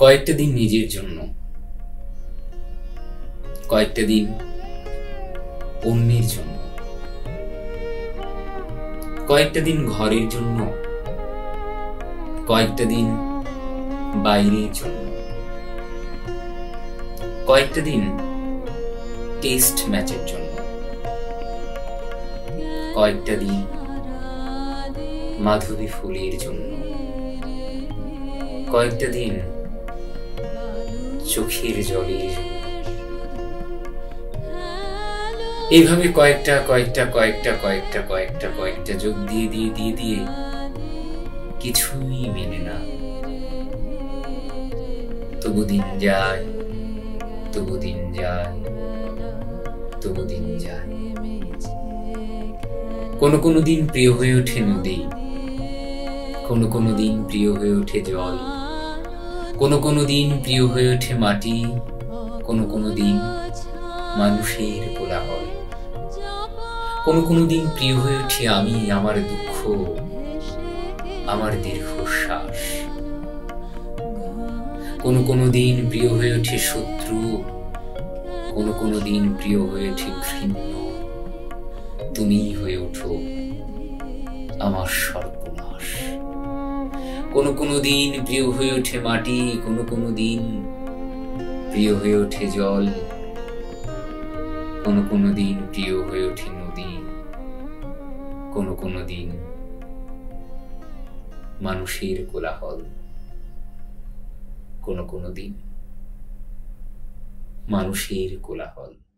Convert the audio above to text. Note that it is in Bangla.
কয়েকটা দিন নিজের জন্য, কয়েকটা দিন অন্যের জন্য, কয়েকটা দিন ঘরের জন্য, কয়েকটা দিন বাইরের জন্য, কয়েকটা দিন টেস্ট ম্যাচের জন্য, কয়েকটা দিন মাধবী ফুলের জন্য, কয়েকটা দিন চোখের জলের জন্য। এইভাবে কয়েকটা কয়েকটা কয়েকটা কয়েকটা কয়েকটা কয়েকটা যোগ দিয়ে দিয়ে দিয়ে দিয়ে কিছুই মেনে না। তবু দিন যায়, তবু দিন যায়, তবু দিন যায়। কোনো কোনো দিন প্রিয় হয়ে ওঠে নদী, কোনো কোনো দিন প্রিয় হয়ে ওঠে জল, কোনো কোনো দিন প্রিয় হয়ে ওঠে মাটি, কোনো কোনো দিন মানুষের কোলাহল, কোনো কোনো দিন প্রিয় হয়ে ওঠে আমি, আমার দুঃখ, আমার দীর্ঘশ্বাস। কোনো কোনো দিন প্রিয় হয়ে ওঠে শত্রু, কোনো কোনো দিন প্রিয় হয়ে ওঠে ঘৃণ্য। তুমিই হয়ে ওঠো আমার সর্বনাশ। কোনো কোনো দিন প্রিয় হয়ে ওঠে মাটি, কোনো কোনো দিন প্রিয় হয়ে ওঠে জল, কোনো কোনো দিন প্রিয় হয়ে ওঠে নদী, কোনো কোনো দিন মানুষের কোলাহল, কোনো কোনো দিন মানুষের কোলাহল।